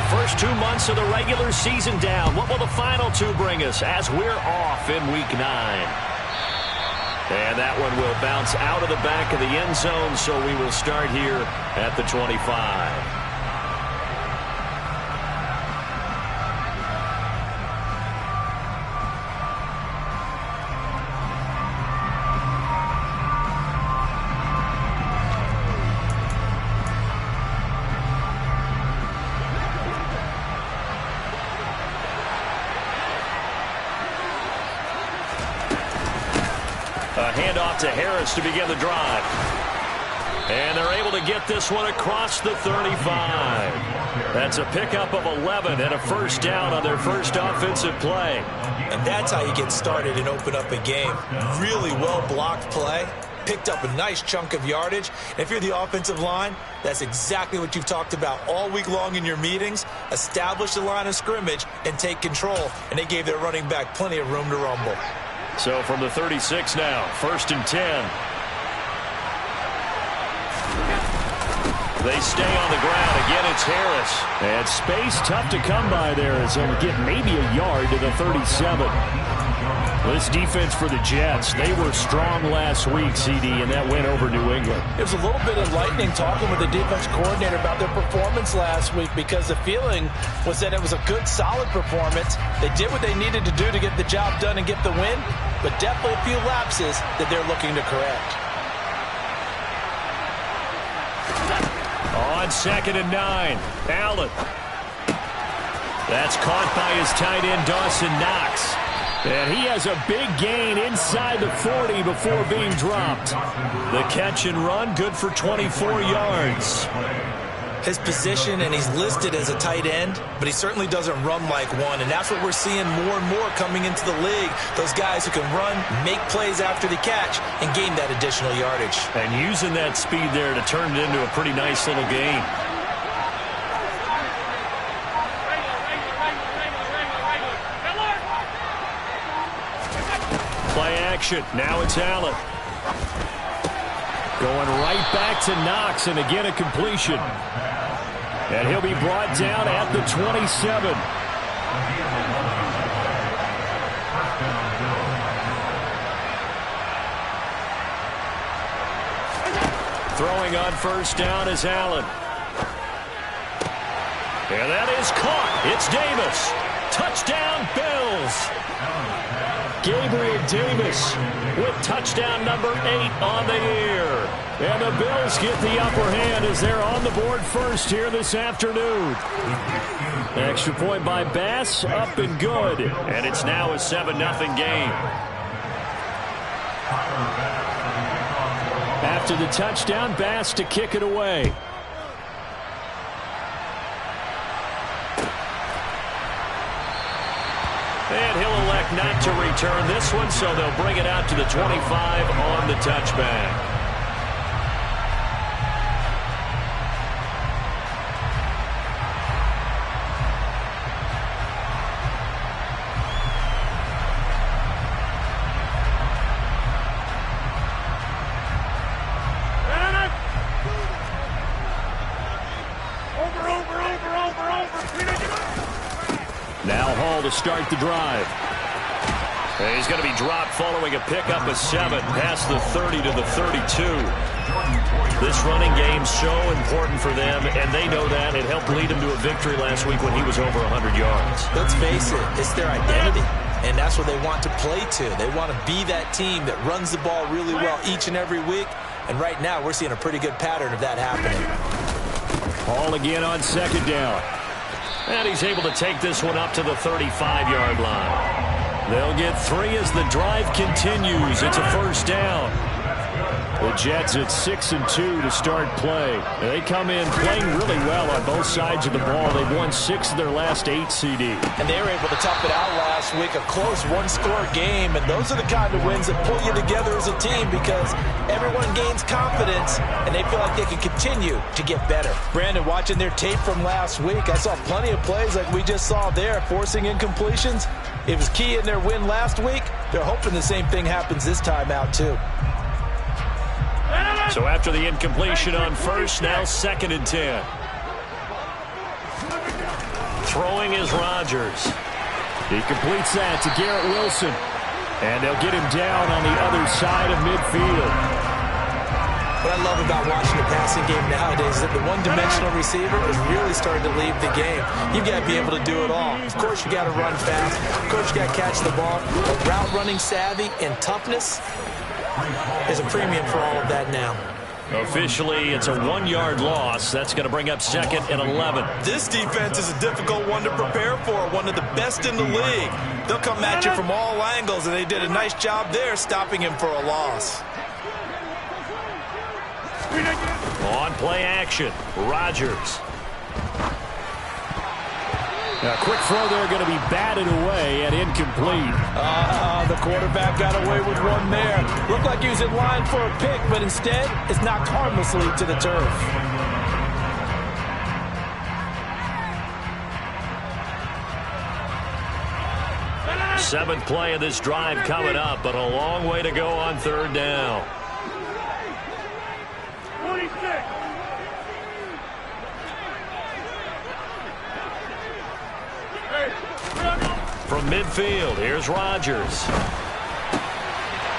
first 2 months of the regular season down. What will the final two bring us as we're off in Week 9? And that one will bounce out of the back of the end zone, so we will start here at the 25. A handoff to Harris to begin the drive. And they're able to get this one across the 35. That's a pickup of 11 and a first down on their first offensive play. And that's how you get started and open up a game. Really well-blocked play. Picked up a nice chunk of yardage. And if you're the offensive line, that's exactly what you've talked about all week long in your meetings. Establish the line of scrimmage and take control. And they gave their running back plenty of room to rumble. So from the 36 now, 1st and 10. They stay on the ground. Again, it's Harris. And space tough to come by there as they'll get maybe a yard to the 37. This defense for the Jets, they were strong last week, CD, and that went over New England. It was a little bit enlightening talking with the defense coordinator about their performance last week because the feeling was that it was a good, solid performance. They did what they needed to do to get the job done and get the win, but definitely a few lapses that they're looking to correct. On 2nd and 9, Allen. That's caught by his tight end, Dawson Knox. And he has a big gain inside the 40 before being dropped. The catch and run, good for 24 yards. His position, and he's listed as a tight end, but he certainly doesn't run like one, and that's what we're seeing more and more coming into the league. Those guys who can run, make plays after the catch, and gain that additional yardage. And using that speed there to turn it into a pretty nice little gain. Play action. Now it's Allen. Going right back to Knox, and again a completion. And he'll be brought down at the 27. Throwing on first down is Allen. And that is caught. It's Davis. Touchdown, Bills. Gabriel Davis with touchdown number 8 on the year. And the Bills get the upper hand as they're on the board first here this afternoon. Extra point by Bass, up and good. And it's now a 7-0 game. After the touchdown, Bass to kick it away. And he'll elect not to return this one, so they'll bring it out to the 25 on the touchback. Now Hall to start the drive. And he's going to be dropped following a pickup of 7 past the 30 to the 32. This running game so important for them, and they know that. It helped lead him to a victory last week when he was over 100 yards. Let's face it, it's their identity, and that's what they want to play to. They want to be that team that runs the ball really well each and every week, and right now we're seeing a pretty good pattern of that happening. Hall again on 2nd down. And he's able to take this one up to the 35-yard line. They'll get 3 as the drive continues. It's a first down. The Jets at 6-2 to start play. They come in playing really well on both sides of the ball. They've won 6 of their last 8, CD. And they were able to tough it out last week, a close one-score game. And those are the kind of wins that pull you together as a team because everyone gains confidence and they feel like they can continue to get better. Brandon, watching their tape from last week, I saw plenty of plays like we just saw there, forcing incompletions. It was key in their win last week. They're hoping the same thing happens this time out, too. So after the incompletion on first, now 2nd and 10. Throwing is Rodgers. He completes that to Garrett Wilson. And they'll get him down on the other side of midfield. What I love about watching the passing game nowadays is that the one-dimensional receiver is really starting to leave the game. You've got to be able to do it all. Of course, you got to run fast. Of course, you got to catch the ball. But route running savvy and toughness is a premium for all of that now. Officially, it's a 1-yard loss. That's going to bring up 2nd and 11. This defense is a difficult one to prepare for, one of the best in the league. They'll come at you from all angles, and they did a nice job there stopping him for a loss. On play action, Rodgers. A quick throw there going to be batted away and incomplete. The quarterback got away with one there. Looked like he was in line for a pick, but instead it's knocked harmlessly to the turf. Seventh play of this drive coming up, but a long way to go on 3rd down. 26. From midfield, here's Rodgers.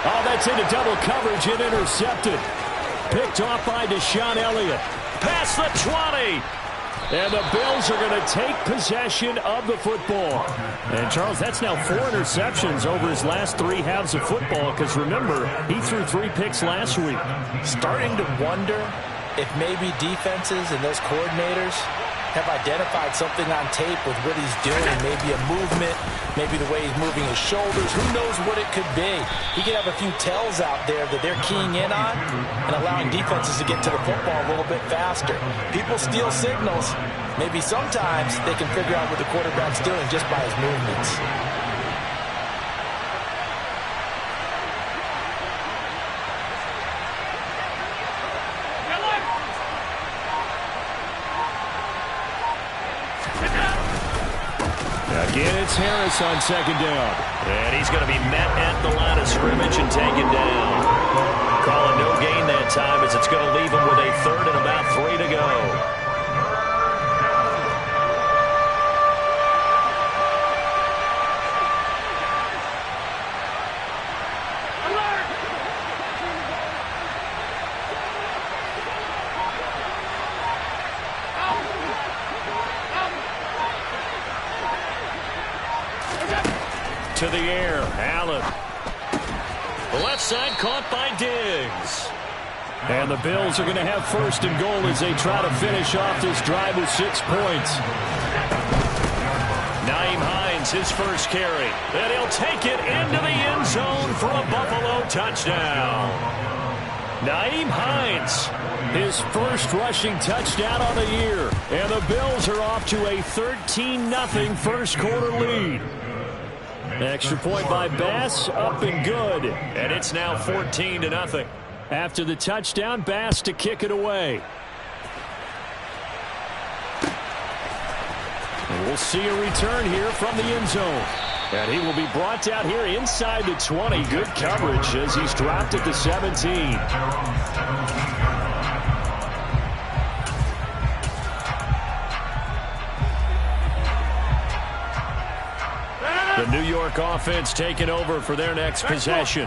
Oh, that's into double coverage and intercepted. Picked off by Deshaun Elliott. Past the 20. And the Bills are going to take possession of the football. And, Charles, that's now 4 interceptions over his last 3 halves of football, because, remember, he threw 3 picks last week. Starting to wonder if maybe defenses and those coordinators have identified something on tape with what he's doing. Maybe a movement, maybe the way he's moving his shoulders. Who knows what it could be? He could have a few tells out there that they're keying in on and allowing defenses to get to the football a little bit faster. People steal signals. Maybe sometimes they can figure out what the quarterback's doing just by his movements. Again, it's Harris on 2nd down. And he's going to be met at the line of scrimmage and taken down. Calling no gain that time, as it's going to leave him with a 3rd and about 3 to go. To the air, Allen. The left side caught by Diggs. And the Bills are going to have 1st and goal as they try to finish off this drive with 6 points. Nyheim Hines, his first carry. And he'll take it into the end zone for a Buffalo touchdown. Nyheim Hines, his first rushing touchdown on the year. And the Bills are off to a 13-0 first quarter lead. Extra point by Bass, up and good. And it's now 14-0. After the touchdown, Bass to kick it away. And we'll see a return here from the end zone. And he will be brought down here inside the 20. Good coverage as he's dropped at the 17. The New York offense taking over for their next possession.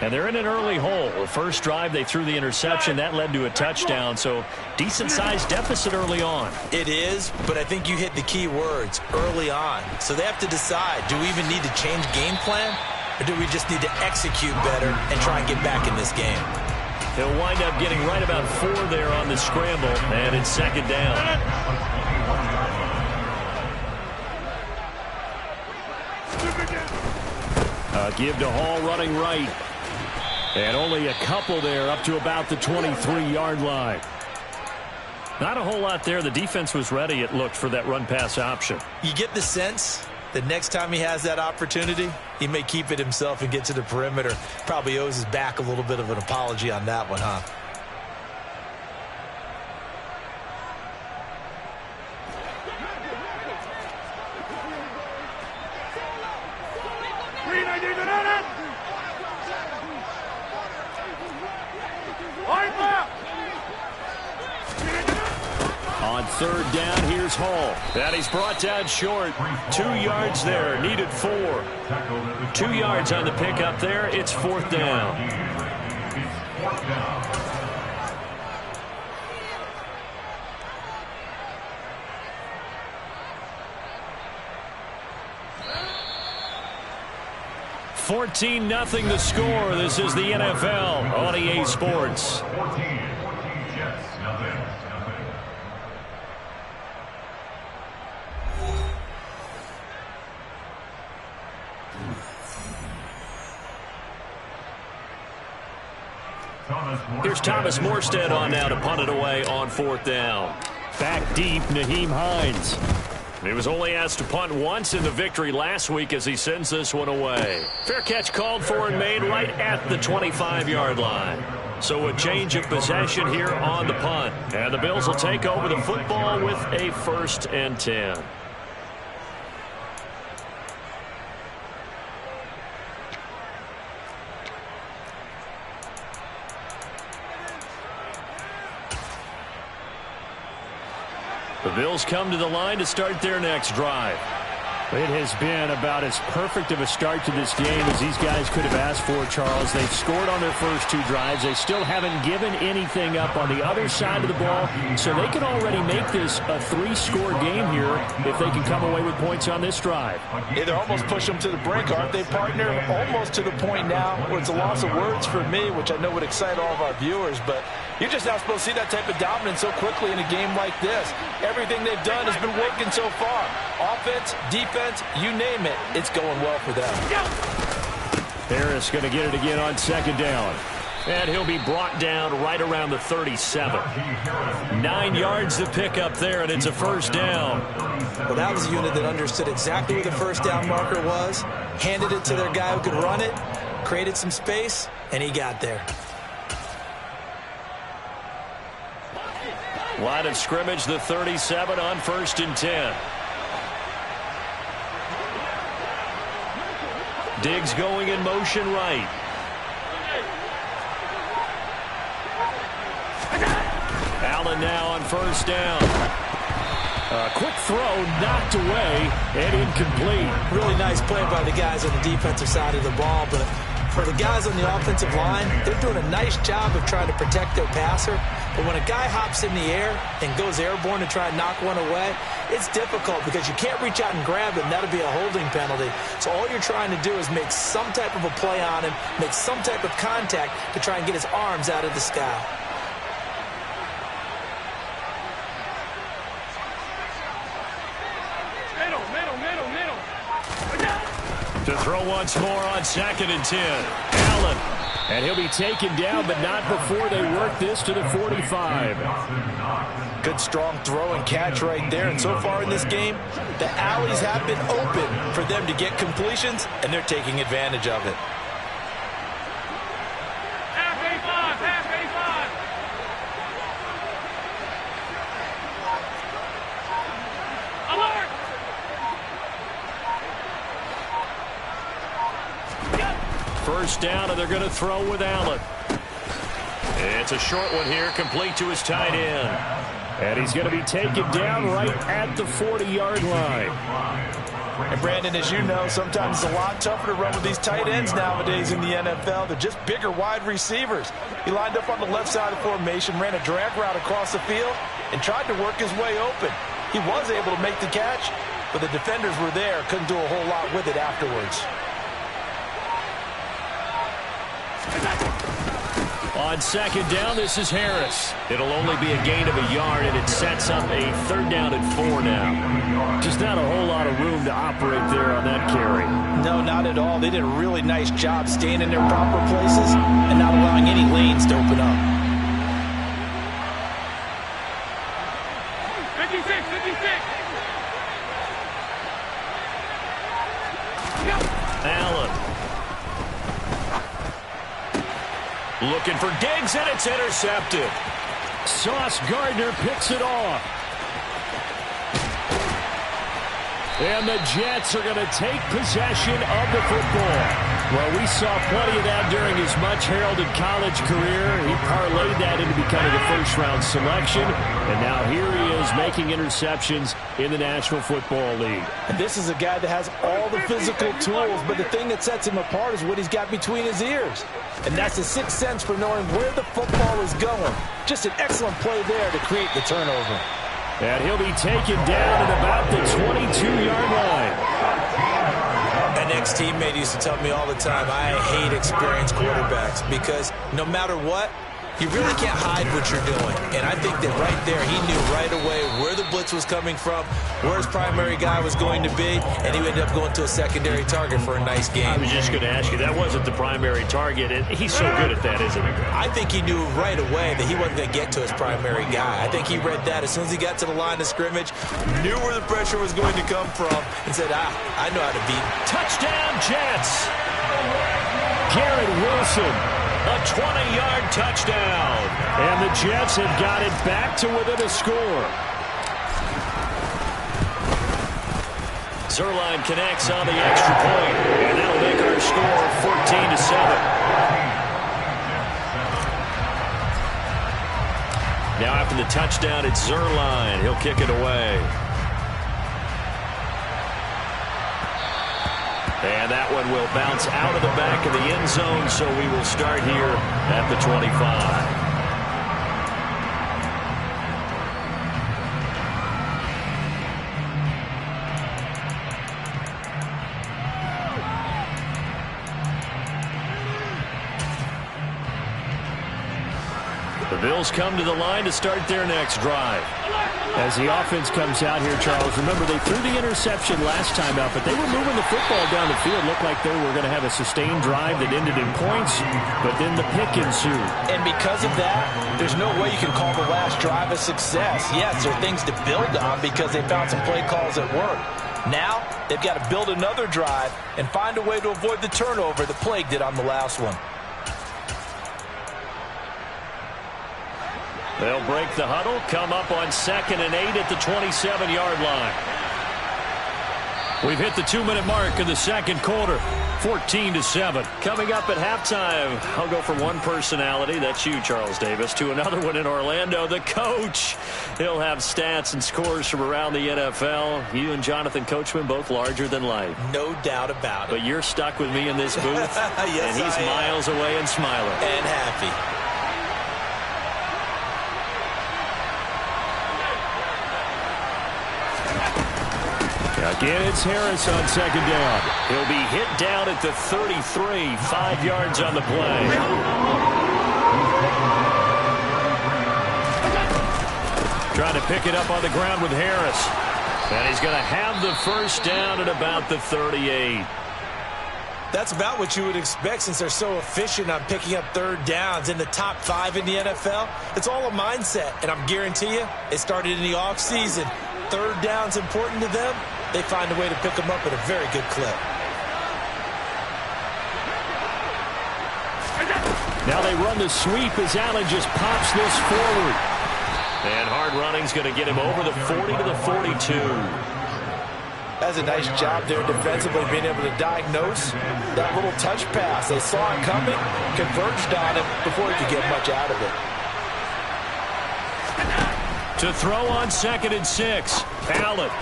And they're in an early hole. The first drive, they threw the interception. That led to a touchdown, so decent-sized deficit early on. It is, but I think you hit the key words, early on. So they have to decide, do we even need to change game plan, or do we just need to execute better and try and get back in this game? He'll wind up getting right about 4 there on the scramble, and it's 2nd down. Give to Hall running right. And only a couple there up to about the 23-yard line. Not a whole lot there. The defense was ready, it looked, for that run-pass option. You get the sense that next time he has that opportunity, he may keep it himself and get to the perimeter. Probably owes his back a little bit of an apology on that one, huh? On On third down, here's Hall. And he's brought down short. 2 yards there, needed 4. 2 yards on the pickup there. It's fourth down. $14-0 the score. This is the NFL on EA Sports. Here's Thomas Morstead on now to punt it away on fourth down. Back deep, Nyheim Hines. He was only asked to punt once in the victory last week as he sends this one away. Fair catch called for and made right at the 25-yard line. So a change of possession here on the punt. And the Bills will take over the football with a 1st and 10. The Bills come to the line to start their next drive. It has been about as perfect of a start to this game as these guys could have asked for, Charles. They've scored on their first 2 drives. They still haven't given anything up on the other side of the ball, so they can already make this a 3-score game here if they can come away with points on this drive. Yeah, they're almost push them to the brink, aren't they, partner? Almost to the point now where it's a loss of words for me, which I know would excite all of our viewers, but you're just not supposed to see that type of dominance so quickly in a game like this. Everything they've done has been working so far. Offense, defense, you name it, it's going well for them. Harris going to get it again on second down. And he'll be brought down right around the 37. 9 yards to pick up there, and it's a first down. Well, that was a unit that understood exactly where the first down marker was, handed it to their guy who could run it, created some space, and he got there. Line of scrimmage, the 37 on 1st and 10. Diggs going in motion right. Allen now on first down. A quick throw knocked away and incomplete. Really nice play by the guys on the defensive side of the ball, but for the guys on the offensive line, they're doing a nice job of trying to protect their passer. But when a guy hops in the air and goes airborne to try and knock one away, it's difficult because you can't reach out and grab it, and that'll be a holding penalty. So all you're trying to do is make some type of a play on him, make some type of contact to try and get his arms out of the sky. To throw once more on 2nd and 10. Allen. And he'll be taken down, but not before they work this to the 45. Good strong throw and catch right there. And so far in this game, the alleys have been open for them to get completions, and they're taking advantage of it. First down, and they're going to throw with Allen. It's a short one here, complete to his tight end. And he's going to be taken down right at the 40-yard line. And Brandon, as you know, sometimes it's a lot tougher to run with these tight ends nowadays in the NFL. They're just bigger wide receivers. He lined up on the left side of the formation, ran a drag route across the field, and tried to work his way open. He was able to make the catch, but the defenders were there, couldn't do a whole lot with it afterwards. On second down, this is Harris. It'll only be a gain of a yard, and it sets up a 3rd down and 4 now. Just not a whole lot of room to operate there on that carry. No, not at all. They did a really nice job staying in their proper places and not allowing any lanes to open up. 56. Allen. Looking for Diggs, and it's intercepted. Sauce Gardner picks it off. And the Jets are going to take possession of the football. Well, we saw plenty of that during his much-heralded college career. He parlayed that into becoming a first-round selection, and now here he is making interceptions in the National Football League. And this is a guy that has all the physical tools, but the thing that sets him apart is what he's got between his ears. And that's the sixth sense for knowing where the football is going. Just an excellent play there to create the turnover. And he'll be taken down at about the 22-yard line. An ex-teammate used to tell me all the time, I hate experienced quarterbacks because no matter what, you really can't hide what you're doing. And I think that right there, he knew right away where the blitz was coming from, where his primary guy was going to be, and he ended up going to a secondary target for a nice game. I was just going to ask you, that wasn't the primary target, and he's so good at that, isn't he? I think he knew right away that he wasn't going to get to his primary guy. I think he read that as soon as he got to the line of scrimmage, knew where the pressure was going to come from, and said, I know how to beat him. Touchdown, Jets! Garrett Wilson. A 20-yard touchdown. And the Jets have got it back to within a score. Zuerlein connects on the extra point, and that'll make our score 14-7. Now after the touchdown, it's Zuerlein. He'll kick it away. And that one will bounce out of the back of the end zone, so we will start here at the 25. The Bills come to the line to start their next drive. As the offense comes out here, Charles, remember they threw the interception last time out, but they were moving the football down the field. Looked like they were going to have a sustained drive that ended in points, but then the pick ensued. And because of that, there's no way you can call the last drive a success. Yes, there are things to build on because they found some play calls that work. Now, they've got to build another drive and find a way to avoid the turnover the Plague did on the last one. They'll break the huddle, come up on 2nd and 8 at the 27-yard line. We've hit the 2-minute mark of the second quarter, 14-7. Coming up at halftime, I'll go from one personality, that's you, Charles Davis, to another one in Orlando, the coach. He'll have stats and scores from around the NFL. You and Jonathan Coachman both larger than life. No doubt about it. But you're stuck with me in this booth, yes, and he's miles away and smiling. And happy. Again, it's Harris on 2nd down. He'll be hit down at the 33, 5 yards on the play. Trying to pick it up on the ground with Harris. And he's going to have the first down at about the 38. That's about what you would expect since they're so efficient on picking up third downs in the top 5 in the NFL. It's all a mindset, and I'm guarantee you it started in the offseason. Third down's important to them. They find a way to pick them up at a very good clip. Now they run the sweep as Allen just pops this forward. And hard running's going to get him over the 40 to the 42. That's a nice job there defensively, being able to diagnose that little touch pass. They saw it coming, converged on him before he could get much out of it. To throw on 2nd and 6. Allen.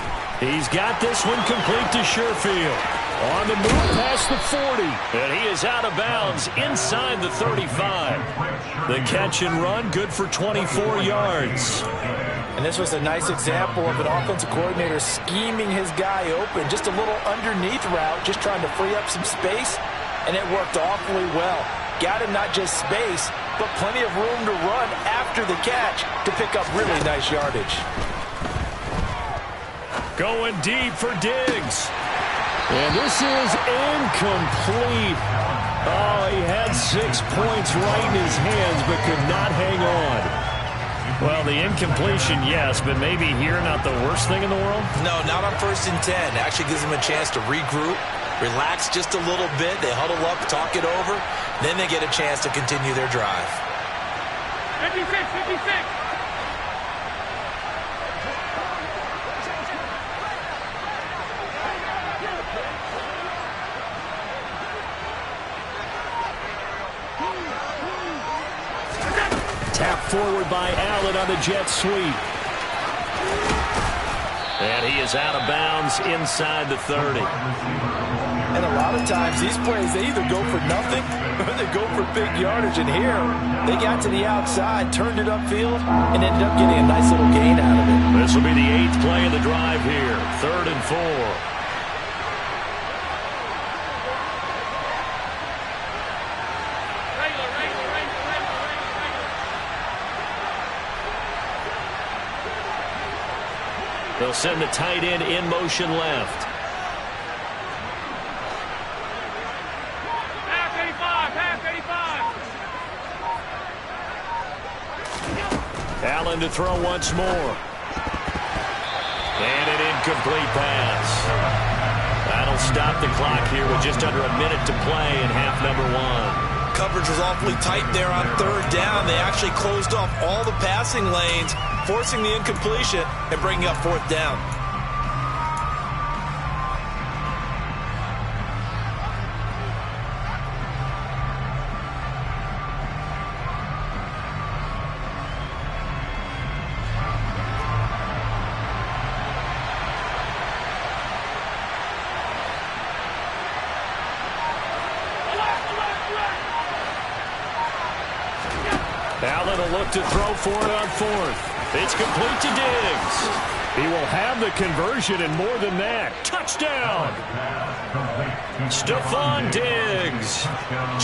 He's got this one complete to Sherfield. On the move past the 40. And he is out of bounds inside the 35. The catch and run good for 24 yards. And this was a nice example of an offensive coordinator scheming his guy open. Just a little underneath route, just trying to free up some space. And it worked awfully well. Got him not just space, but plenty of room to run after the catch to pick up really nice yardage. Going deep for Diggs. And this is incomplete. Oh, he had 6 points right in his hands, but could not hang on. Well, the incompletion, yes, but maybe here not the worst thing in the world? No, not on 1st and 10. Actually gives them a chance to regroup, relax just a little bit. They huddle up, talk it over. Then they get a chance to continue their drive. 56, 56. forward by Allen on the jet sweep. And he is out of bounds inside the 30. And a lot of times these plays, they either go for nothing or they go for big yardage. And here, they got to the outside, turned it upfield, and ended up getting a nice little gain out of it. This will be the 8th play of the drive here. 3rd and 4. They'll send the tight end in motion left. Half 85, half 85. Allen to throw once more. And an incomplete pass. That'll stop the clock here with just under a minute to play in half number 1. Coverage was awfully tight there on 3rd down. They actually closed off all the passing lanes, forcing the incompletion and bringing up 4th down. Allen will look to throw for it on 4th. It's complete to Diggs. He will have the conversion and more than that. Touchdown! Stephon Diggs,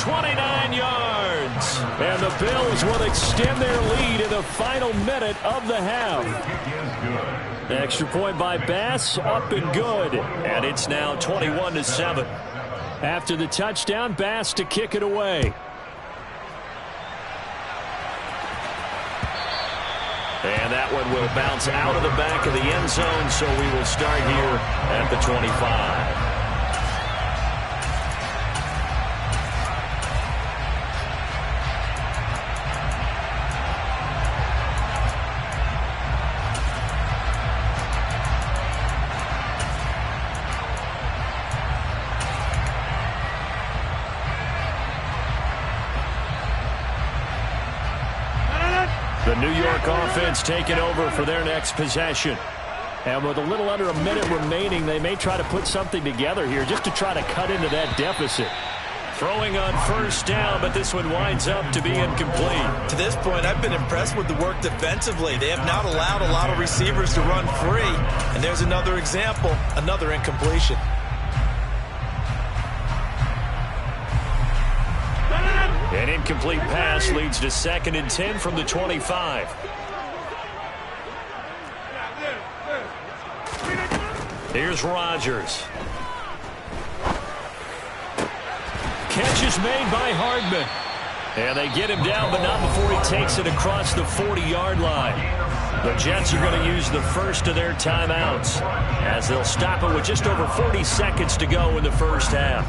29 yards. And the Bills will extend their lead in the final minute of the half. Extra point by Bass, up and good. And it's now 21-7. After the touchdown, Bass to kick it away. And that one will bounce out of the back of the end zone, so we will start here at the 25. The New York offense taking over for their next possession. And with a little under a minute remaining, they may try to put something together here just to try to cut into that deficit. Throwing on 1st down, but this one winds up to be incomplete. To this point, I've been impressed with the work defensively. They have not allowed a lot of receivers to run free. And there's another example, another incompletion. An incomplete pass leads to 2nd and 10 from the 25. Here's Rodgers. Catch is made by Hardman. And they get him down, but not before he takes it across the 40-yard line. The Jets are going to use the first of their timeouts as they'll stop it with just over 40 seconds to go in the first half.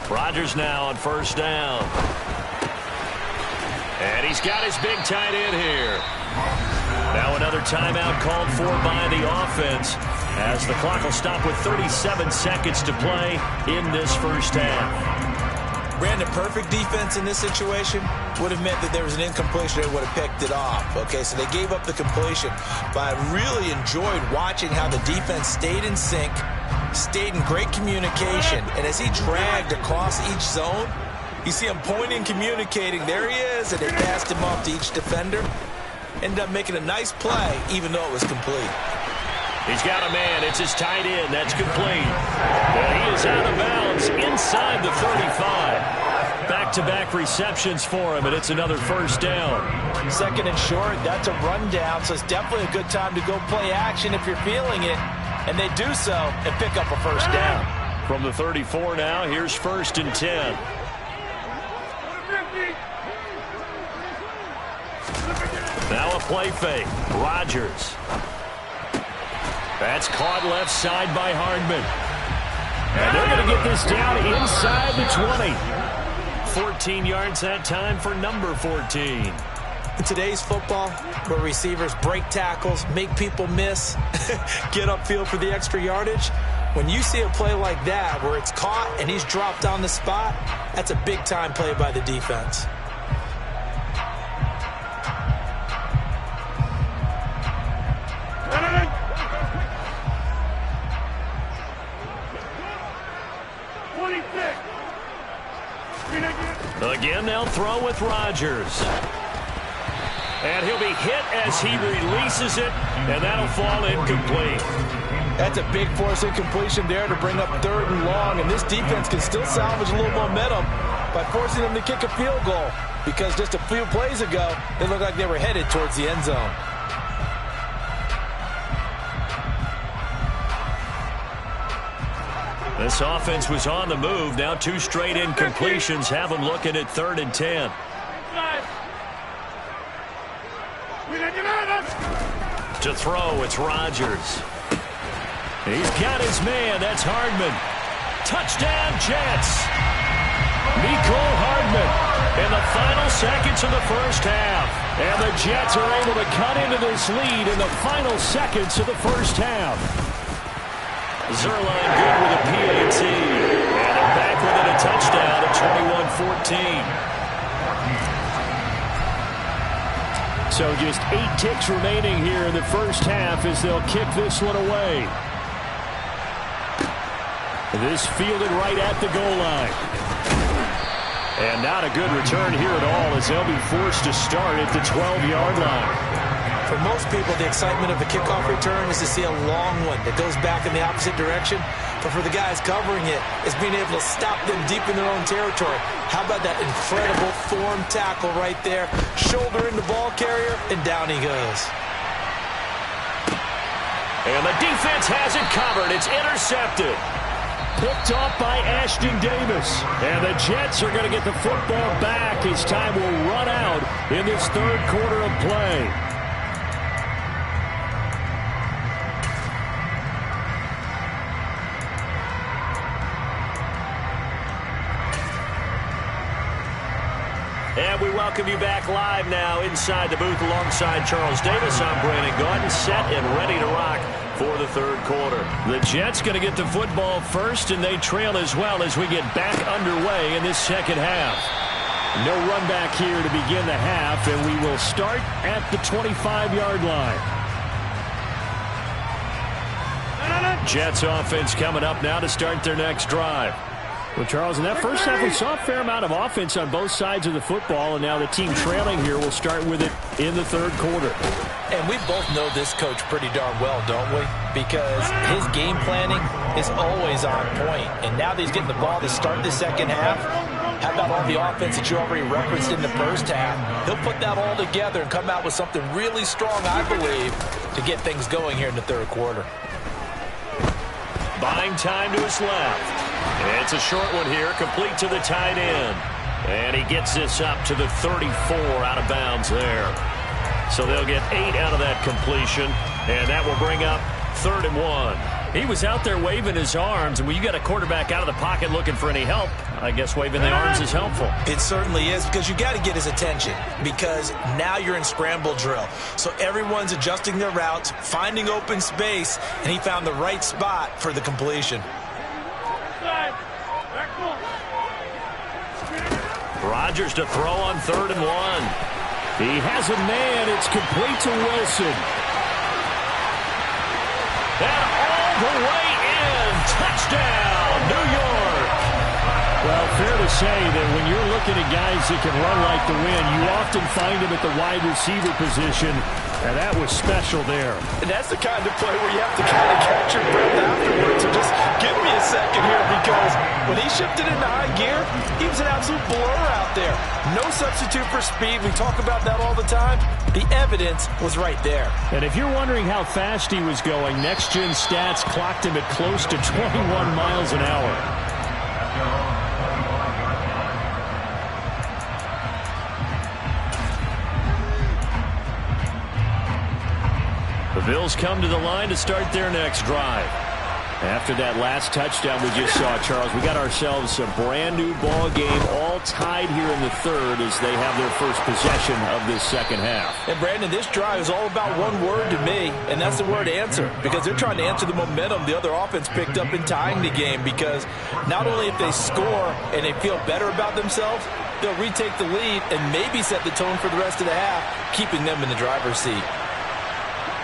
Rodgers now on 1st down. And he's got his big tight end here. Now another timeout called for by the offense as the clock will stop with 37 seconds to play in this first half. Brandon, perfect defense in this situation would have meant that there was an incompletion and would have picked it off. Okay, so they gave up the completion. But I really enjoyed watching how the defense stayed in sync, stayed in great communication, and as he dragged across each zone, you see him pointing, communicating. There he is, and they passed him off to each defender. Ended up making a nice play, even though it was complete. He's got a man. It's his tight end. That's complete. And he is out of bounds inside the 35. Back-to-back receptions for him, and it's another 1st down. 2nd and short, that's a rundown, so it's definitely a good time to go play action if you're feeling it. And they do so and pick up a 1st down. From the 34 now, here's 1st and 10. Now a play fake. Rodgers. That's caught left side by Hardman. And they're going to get this down inside the 20. 14 yards that time for number 14. In today's football, where receivers break tackles, make people miss, get upfield for the extra yardage, when you see a play like that where it's caught and he's dropped on the spot, that's a big-time play by the defense. Again, they'll throw with Rodgers. And he'll be hit as he releases it, and that'll fall incomplete. That's a big force incompletion there to bring up 3rd and long, and this defense can still salvage a little momentum by forcing them to kick a field goal, because just a few plays ago, they looked like they were headed towards the end zone. This offense was on the move. Now 2 straight incompletions have them looking at 3rd and 10. To throw, it's Rodgers. He's got his man. That's Hardman. Touchdown, Jets. Mecole Hardman in the final seconds of the first half. And the Jets are able to cut into this lead in the final seconds of the first half. Zuerlein good with a PAT. And they're back within a touchdown at 21-14. So just 8 ticks remaining here in the first half as they'll kick this one away. This fielded right at the goal line. And not a good return here at all as they'll be forced to start at the 12-yard line. For most people, the excitement of a kickoff return is to see a long one that goes back in the opposite direction. But for the guys covering it, it's being able to stop them deep in their own territory. How about that incredible form tackle right there? Shoulder in the ball carrier, and down he goes. And the defense has it covered. It's intercepted. Picked off by Ashtyn Davis. And the Jets are going to get the football back as time will run out in this 3rd quarter of play. And we welcome you back live now inside the booth alongside Charles Davis. I'm Brandon Gaudin, set and ready to rock for the 3rd quarter. The Jets going to get the football first, and they trail as well as we get back underway in this second half. No run back here to begin the half, and we will start at the 25-yard line. Jets offense coming up now to start their next drive. Well, Charles, in that first half, we saw a fair amount of offense on both sides of the football, and now the team trailing here will start with it in the 3rd quarter. And we both know this coach pretty darn well, don't we? Because his game planning is always on point. And now that he's getting the ball to start the second half, how about all the offense that you already referenced in the first half? He'll put that all together and come out with something really strong, I believe, to get things going here in the 3rd quarter. Buying time to his left. It's a short one here, complete to the tight end. And he gets this up to the 34 out of bounds there. So they'll get 8 out of that completion, and that will bring up 3rd and 1. He was out there waving his arms, and when you got a quarterback out of the pocket looking for any help, I guess waving the arms is helpful. It certainly is, because you got to get his attention, because now you're in scramble drill. So everyone's adjusting their routes, finding open space, and he found the right spot for the completion. Rodgers to throw on 3rd and 1. He has a man. It's complete to Wilson. And all the way in. Touchdown, New York. Well, fair to say that when you're looking at guys that can run like the wind, you often find them at the wide receiver position, and that was special there. And that's the kind of play where you have to kind of catch your breath afterwards. So just give me a second here, because when he shifted into high gear, he was an absolute blur out there. No substitute for speed. We talk about that all the time. The evidence was right there. And if you're wondering how fast he was going, Next Gen Stats clocked him at close to 21 miles an hour. Bills come to the line to start their next drive. After that last touchdown we just saw, Charles, we got ourselves a brand new ball game, all tied here in the third as they have their first possession of this second half. And Brandon, this drive is all about one word to me, and that's the word answer, because they're trying to answer the momentum the other offense picked up in tying the game, because not only if they score and they feel better about themselves, they'll retake the lead and maybe set the tone for the rest of the half, keeping them in the driver's seat.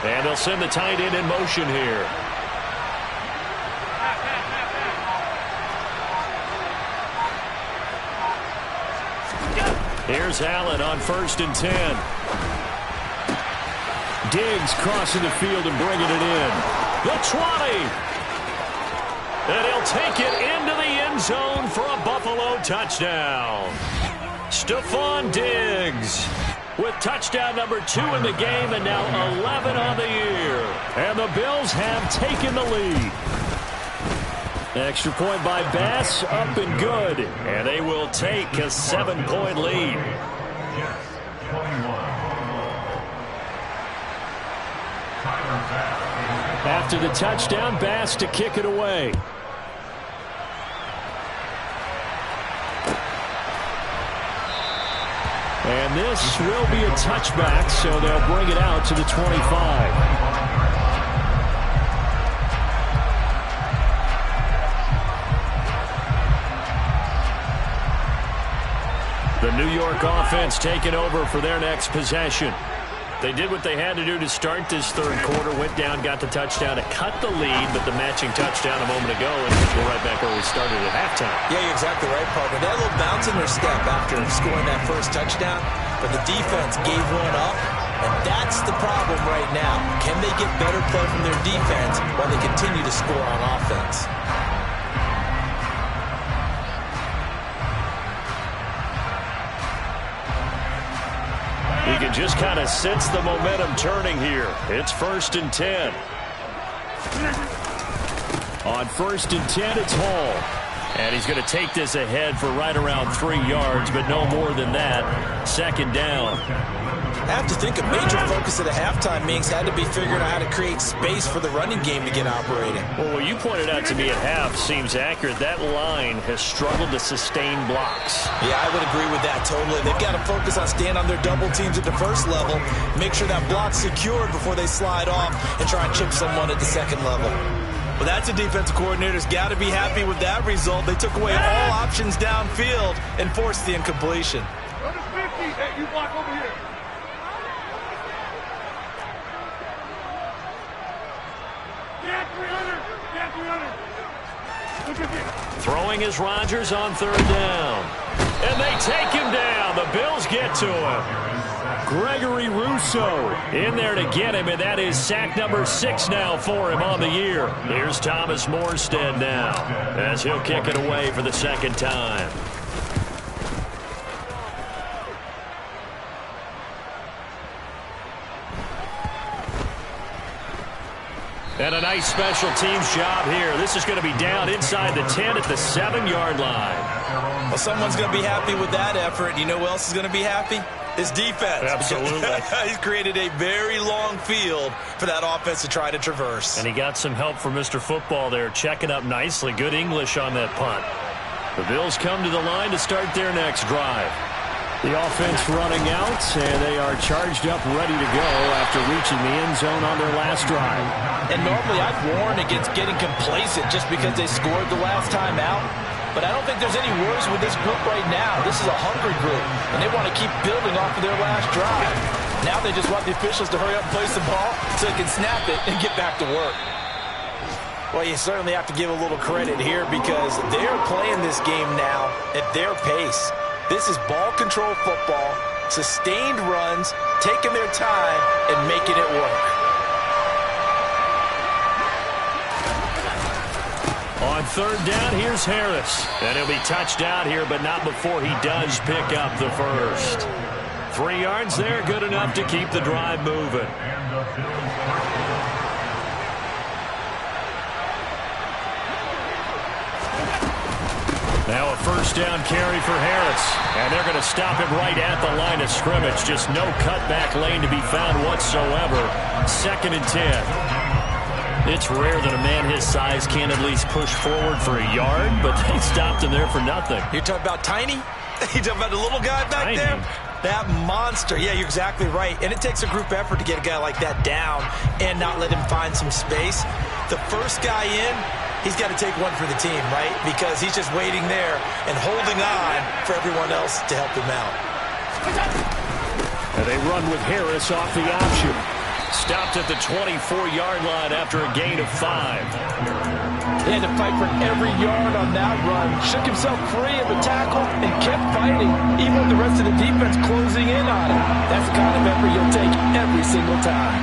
And they'll send the tight end in motion here. Here's Allen on 1st and 10. Diggs crossing the field and bringing it in. The 20. And he'll take it into the end zone for a Buffalo touchdown. Stephon Diggs with touchdown number 2 in the game and now 11 on the year. And the Bills have taken the lead. Extra point by Bass, up and good. And they will take a 7-point lead. After the touchdown, Bass to kick it away. And this will be a touchback, so they'll bring it out to the 25. The New York offense taking over for their next possession. They did what they had to do to start this third quarter, went down, got the touchdown to cut the lead, but the matching touchdown a moment ago, and we're right back where we started at halftime. Yeah, you're exactly right, partner. They had a little bounce in their step after scoring that first touchdown, but the defense gave one up, and that's the problem right now. Can they get better play from their defense while they continue to score on offense? You can just kind of sense the momentum turning here. It's 1st and 10. On 1st and 10, it's Hall. And he's going to take this ahead for right around 3 yards, but no more than that. 2nd down. I have to think a major focus at the halftime meetings had to be figuring out how to create space for the running game to get operating. Well, what you pointed out to me at half seems accurate. That line has struggled to sustain blocks. Yeah, I would agree with that totally. They've got to focus on staying on their double teams at the first level, make sure that block's secured before they slide off and try and chip someone at the second level. Well, that's a defensive coordinator's got to be happy with that result. They took away all options downfield and forced the incompletion. Number 50, hey, you block over here. Throwing is Rodgers on 3rd down. And they take him down. The Bills get to him. Gregory Rousseau in there to get him, and that is sack number 6 now for him on the year. Here's Thomas Morstead now as he'll kick it away for the 2nd time. And a nice special teams job here. This is going to be down inside the 10 at the 7-yard line. Well, someone's going to be happy with that effort. You know who else is going to be happy? His defense. Absolutely. He's created a very long field for that offense to try to traverse. And he got some help from Mr. Football there, checking up nicely. Good English on that punt. The Bills come to the line to start their next drive. The offense running out, and they are charged up, ready to go after reaching the end zone on their last drive. And normally I'd warn against getting complacent just because they scored the last time out. But I don't think there's any worries with this group right now. This is a hungry group, and they want to keep building off of their last drive. Now they just want the officials to hurry up and place the ball so they can snap it and get back to work. Well, you certainly have to give a little credit here because they're playing this game now at their pace. This is ball control football, sustained runs, taking their time, and making it work. On 3rd down, here's Harris. And he'll be touched out here, but not before he does pick up the first. 3 yards there, good enough to keep the drive moving. Now a 1st first down carry for Harris. And they're going to stop him right at the line of scrimmage. Just no cutback lane to be found whatsoever. 2nd and 10. It's rare that a man his size can't at least push forward for a yard, but they stopped him there for nothing. You're talking about tiny? You're talking about the little guy back there? That monster. Yeah, you're exactly right. And it takes a group effort to get a guy like that down and not let him find some space. The first guy in, he's got to take one for the team, right? Because he's just waiting there and holding on for everyone else to help him out. And they run with Harris off the option. Stopped at the 24-yard line after a gain of 5. He had to fight for every yard on that run. Shook himself free of the tackle and kept fighting, even with the rest of the defense closing in on him. That's the kind of effort you'll take every single time.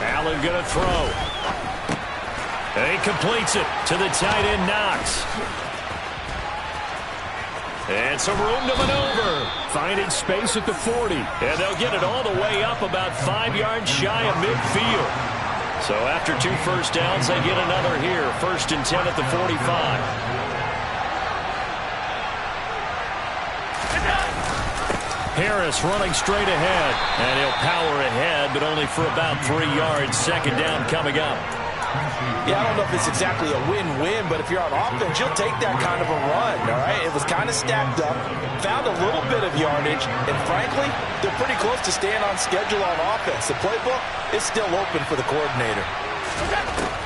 Allen going to throw. And he completes it to the tight end, Knox. And some room to maneuver. Finding space at the 40. And they'll get it all the way up about 5 yards shy of midfield. So after 2 first downs, they get another here. 1st and 10 at the 45. Harris running straight ahead. And he'll power ahead, but only for about 3 yards. 2nd down coming up. Yeah, I don't know if it's exactly a win-win, but if you're on offense, you'll take that kind of a run, all right? It was kind of stacked up, found a little bit of yardage, and frankly, they're pretty close to staying on schedule on offense. The playbook is still open for the coordinator.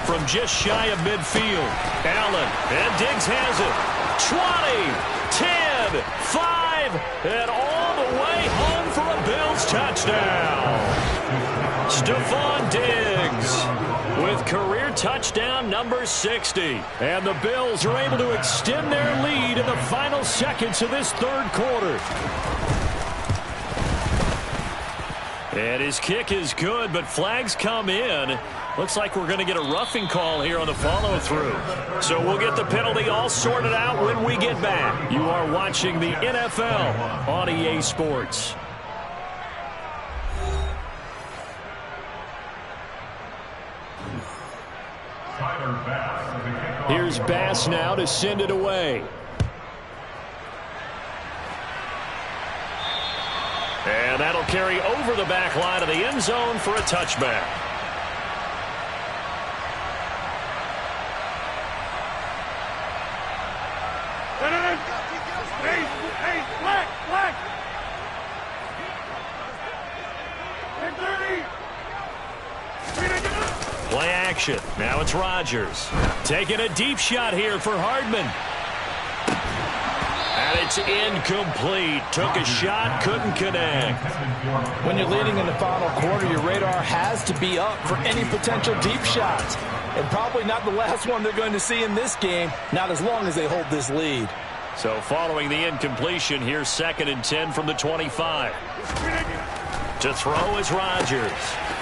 From just shy of midfield, Allen, and Diggs has it. 20, 10, 5, and all the way home for a Bills touchdown. Stephon Diggs with career touchdown number 60. And the Bills are able to extend their lead in the final seconds of this 3rd quarter. And his kick is good, but flags come in. Looks like we're going to get a roughing call here on the follow-through. So we'll get the penalty all sorted out when we get back. You are watching the NFL on EA Sports. Here's Bass now to send it away. And that'll carry over the back line of the end zone for a touchback. Hey, black. Play action. Now it's Rodgers. Taking a deep shot here for Hardman. And it's incomplete. Took a shot, couldn't connect. When you're leading in the final quarter, your radar has to be up for any potential deep shots. And probably not the last one they're going to see in this game, not as long as they hold this lead. So following the incompletion, here's 2nd and 10 from the 25. To throw is Rodgers.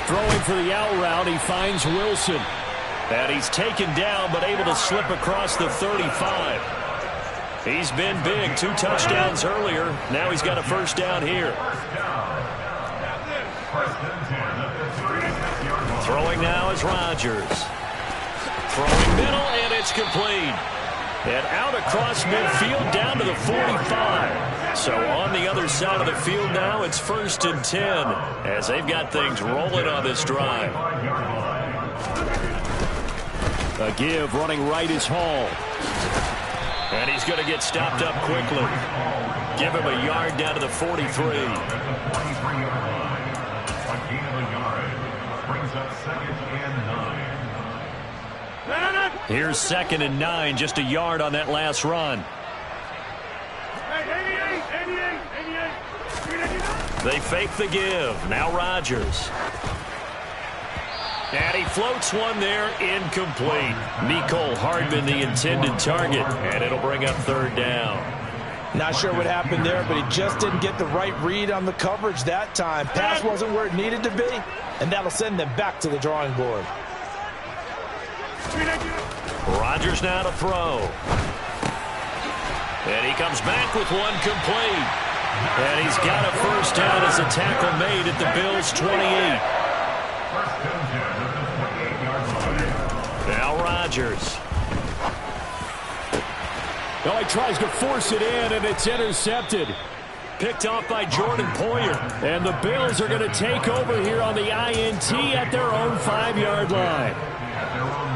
Throwing for the out route, he finds Wilson. And he's taken down, but able to slip across the 35. He's been big. 2 touchdowns earlier. Now he's got a first down here. Throwing now is Rodgers. Throwing middle, and it's complete. And out across midfield down to the 45. So on the other side of the field now, it's 1st and 10 as they've got things rolling on this drive. A give running right is Hall. And he's going to get stopped up quickly. Give him a yard down to the 43. Here's 2nd and 9, just a yard on that last run. They fake the give. Now Rodgers. And he floats one there, incomplete. Mecole Hardman, the intended target, and it'll bring up 3rd down. Not sure what happened there, but he just didn't get the right read on the coverage that time. Pass wasn't where it needed to be, and that'll send them back to the drawing board. Rodgers now to throw. And he comes back with one complete. And he's got a first down as a tackle made at the Bills' 28. Now Rodgers. Oh, he tries to force it in, and it's intercepted. Picked off by Jordan Poyer. And the Bills are going to take over here on the INT at their own 5-yard line.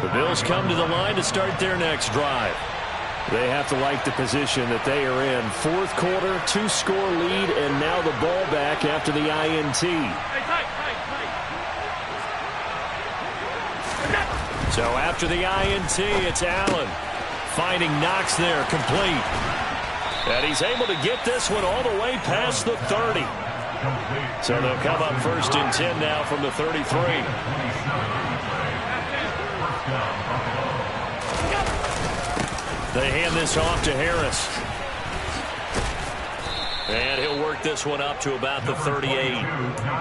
The Bills come to the line to start their next drive. They have to like the position that they are in. Fourth quarter, 2-score lead, and now the ball back after the INT. So after the INT, it's Allen. Finding Knox there, complete. And he's able to get this one all the way past the 30. So they'll come up 1st and 10 now from the 33. They hand this off to Harris. And he'll work this one up to about the 38.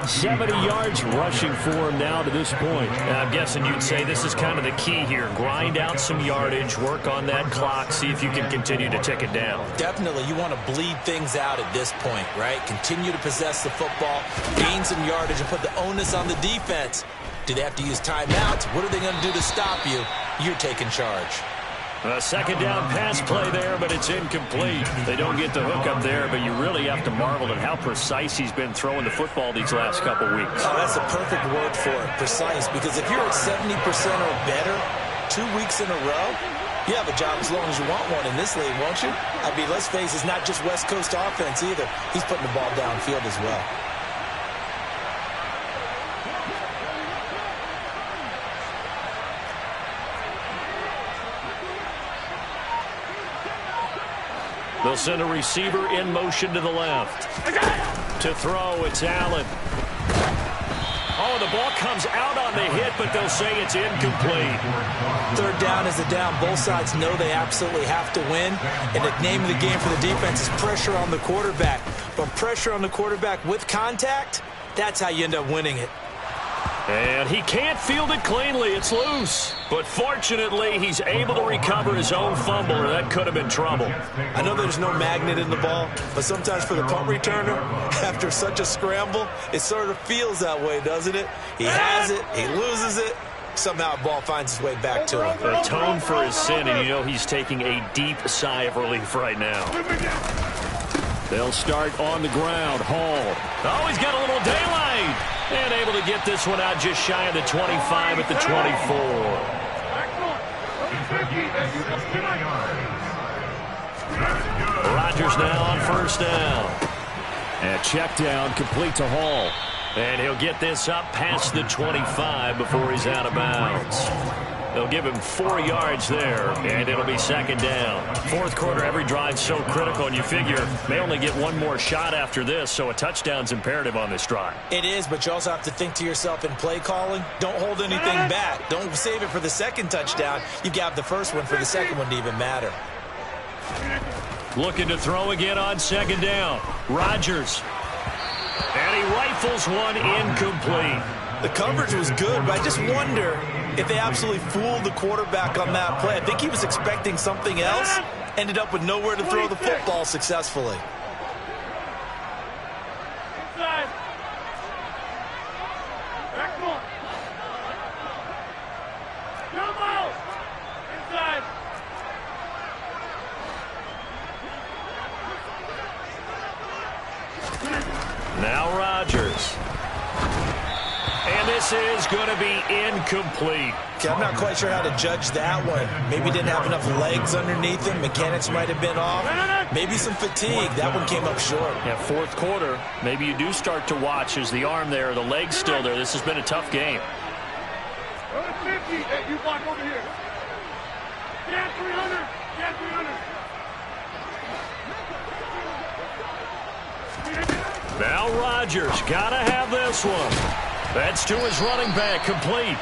70 yards rushing for him now to this point. And I'm guessing you'd say this is kind of the key here. Grind out some yardage, work on that clock, see if you can continue to tick it down. Definitely, you want to bleed things out at this point, right? Continue to possess the football, gain some yardage, and put the onus on the defense. Do they have to use timeouts? What are they going to do to stop you? You're taking charge. A second down pass play there, but it's incomplete. They don't get the hook up there, but you really have to marvel at how precise he's been throwing the football these last couple weeks. Oh, that's a perfect word for it, precise, because if you're at 70% or better 2 weeks in a row, you have a job as long as you want one in this league, won't you? I mean, let's face it, it's not just West Coast offense either. He's putting the ball downfield as well. They'll send a receiver in motion to the left. To throw, it's Allen. Oh, the ball comes out on the hit, but they'll say it's incomplete. Third down is a down. Both sides know they absolutely have to win. And the name of the game for the defense is pressure on the quarterback. But pressure on the quarterback with contact, that's how you end up winning it. And he can't field it cleanly. It's loose. But fortunately, he's able to recover his own fumble, or that could have been trouble. I know there's no magnet in the ball, but sometimes for the punt returner, after such a scramble, it sort of feels that way, doesn't it? He has it, he loses it, somehow the ball finds its way back to him. Atone for his sin, and you know he's taking a deep sigh of relief right now. They'll start on the ground. Hall. Oh, he's got a little daylight. And able to get this one out just shy of the 25 at the 24. Rodgers now on first down. And check down, complete to Hall. And he'll get this up past the 25 before he's out of bounds. They'll give him 4 yards there, and it'll be second down. Fourth quarter, every drive's so critical, and you figure they only get one more shot after this, so a touchdown's imperative on this drive. It is, but you also have to think to yourself in play calling, don't hold anything back. Don't save it for the second touchdown. You've got the first one for the second one to even matter. Looking to throw again on second down. Rodgers. And he rifles one incomplete. The coverage was good, but I just wonder if they absolutely fooled the quarterback on that play. I think he was expecting something else, ended up with nowhere to throw the football successfully. Now Rodgers. And this is going to be incomplete. Okay, I'm not quite sure how to judge that one. Maybe didn't have enough legs underneath him. Mechanics might have been off. Maybe some fatigue. That one came up short. Yeah, fourth quarter, maybe you do start to watch as the arm there, the leg's still there. This has been a tough game. 50. Hey, you block over here. Get 300. Get 300. Now Rodgers, gotta have this one. That's to his running back, complete.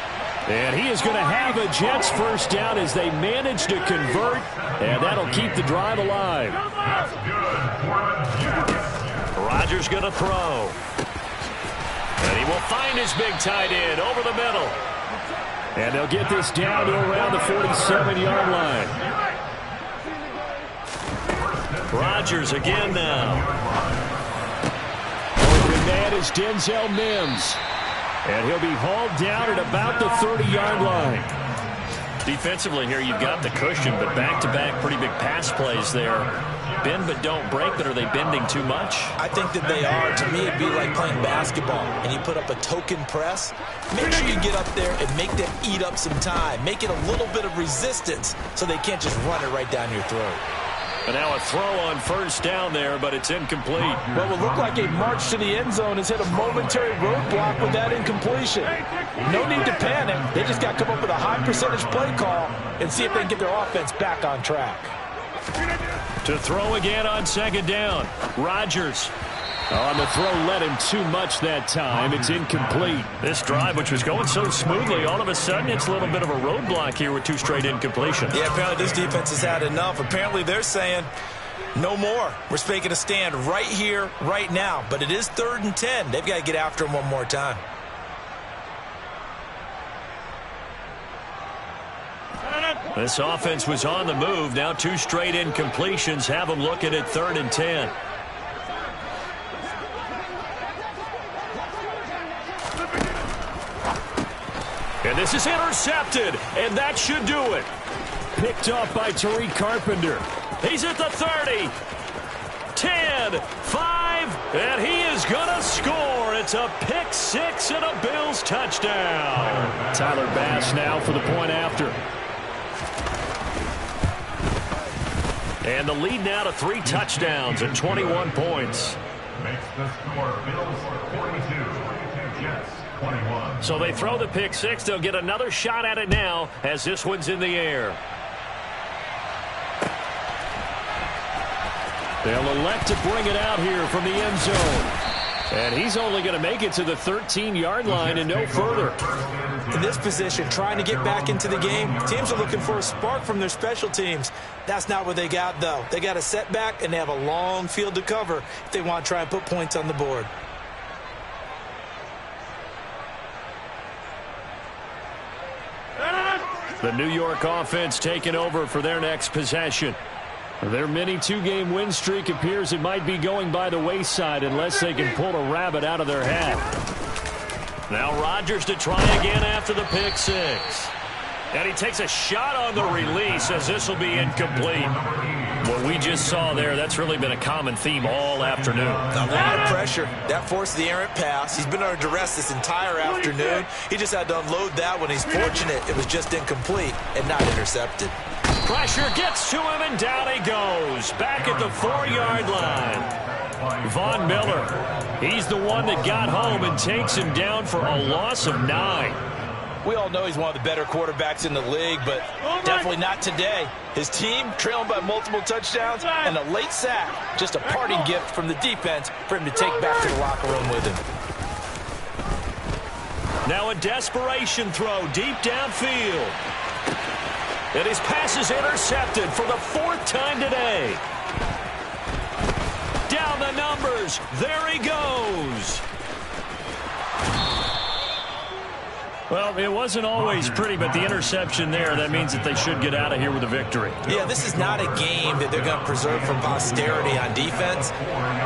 And he is going to have a Jets first down as they manage to convert, and that'll keep the drive alive. Rodgers going to throw. And he will find his big tight end over the middle. And they'll get this down to around the 47-yard line. Rodgers again now. Open man is Denzel Mims. And he'll be hauled down at about the 30-yard line. Defensively here, you've got the cushion, but back-to-back pretty big pass plays there. Bend but don't break, but are they bending too much? I think that they are. To me, it'd be like playing basketball, and you put up a token press. Make sure you get up there and make them eat up some time. Make it a little bit of resistance so they can't just run it right down your throat. And now a throw on first down there, but it's incomplete. What will look like a march to the end zone has hit a momentary roadblock with that incompletion. No need to panic. They just got to come up with a high percentage play call and see if they can get their offense back on track. To throw again on second down. Rodgers. On the throw, led him too much that time. It's incomplete. This drive, which was going so smoothly, all of a sudden it's a little bit of a roadblock here with two straight incompletions. Yeah, apparently this defense has had enough. Apparently they're saying no more. We're making a stand right here, right now. But it is 3rd and 10. They've got to get after him one more time. This offense was on the move. Now two straight incompletions have them looking at 3rd and 10. And this is intercepted, and that should do it. Picked off by Tariq Carpenter. He's at the 30, 10, 5, and he is going to score. It's a pick six and a Bills touchdown. Tyler Bass now for the point after. And the lead now to 3 touchdowns and 21 points. Makes the score Bills 42, Jets 21. So they throw the pick six. They'll get another shot at it now as this one's in the air. They'll elect to bring it out here from the end zone. And he's only going to make it to the 13-yard line and no further. In this position, trying to get back into the game, teams are looking for a spark from their special teams. That's not what they got, though. They got a setback, and they have a long field to cover if they want to try and put points on the board. The New York offense taking over for their next possession. Their mini 2-game win streak appears it might be going by the wayside unless they can pull a rabbit out of their hat. Now Rodgers to try again after the pick six. And he takes a shot on the release as this will be incomplete. What we just saw there, that's really been a common theme all afternoon. A lot of pressure. That forced the errant pass. He's been under duress this entire afternoon. He just had to unload that one. He's fortunate it was just incomplete and not intercepted. Pressure gets to him, and down he goes. Back at the 4-yard line. Von Miller, he's the one that got home and takes him down for a loss of 9. We all know he's one of the better quarterbacks in the league, but definitely not today. His team trailing by multiple touchdowns and a late sack. Just a parting gift from the defense for him to take back to the locker room with him. Now a desperation throw deep downfield. And his pass is intercepted for the 4th time today. Down the numbers. There he goes. Well, it wasn't always pretty, but the interception there, that means that they should get out of here with a victory. Yeah, this is not a game that they're going to preserve for posterity on defense,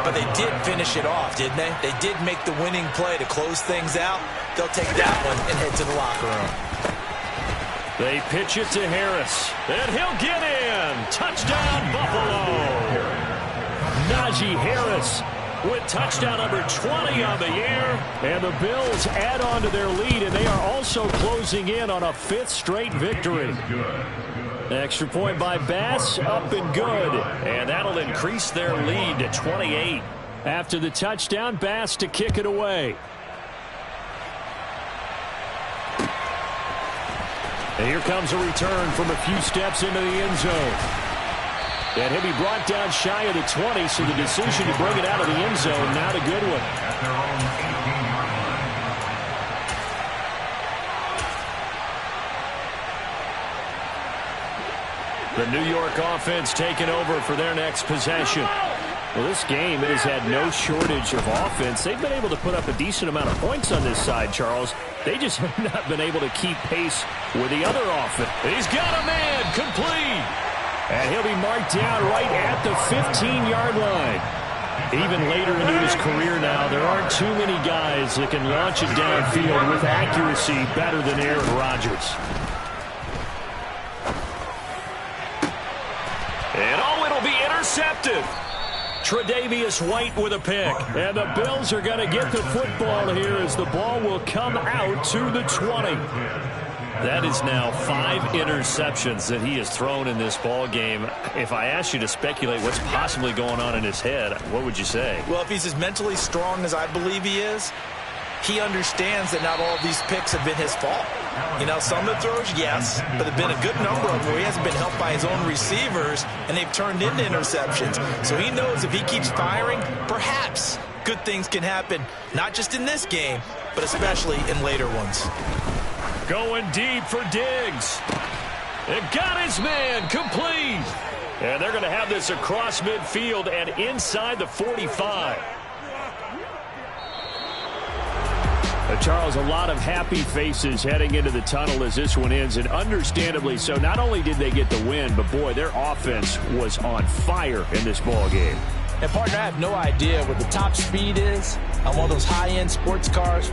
but they did finish it off, didn't they? They did make the winning play to close things out. They'll take that one and head to the locker room. They pitch it to Harris, and he'll get in. Touchdown, Buffalo. Najee Harris with touchdown number 20 on the year. And the Bills add on to their lead, and they are also closing in on a 5th straight victory. Extra point by Bass, up and good. And that'll increase their lead to 28. After the touchdown, Bass to kick it away. And here comes a return from a few steps into the end zone. And he'll be brought down shy of the 20, so the decision to bring it out of the end zone, not a good one. At their own 18-yard line. The New York offense taking over for their next possession. Well, this game has had no shortage of offense. They've been able to put up a decent amount of points on this side, Charles. They just have not been able to keep pace with the other offense. He's got a man complete. And he'll be marked down right at the 15-yard line. Even later into his career now, there aren't too many guys that can launch it downfield with accuracy better than Aaron Rodgers. And it'll be intercepted. Tre'Davious White with a pick. And the Bills are going to get the football here as the ball will come out to the 20. That is now 5 interceptions that he has thrown in this ball game. If I asked you to speculate what's possibly going on in his head, what would you say? Well, if he's as mentally strong as I believe he is, he understands that not all of these picks have been his fault. You know, some of the throws, yes, but there have been a good number of them where he hasn't been helped by his own receivers, and they've turned into interceptions. So he knows if he keeps firing, perhaps good things can happen, not just in this game, but especially in later ones. Going deep for Diggs. It got his man complete. And they're going to have this across midfield and inside the 45. Charles, a lot of happy faces heading into the tunnel as this one ends, and understandably so. Not only did they get the win, but boy, their offense was on fire in this ball game. And partner, I have no idea what the top speed is on one of those high-end sports cars.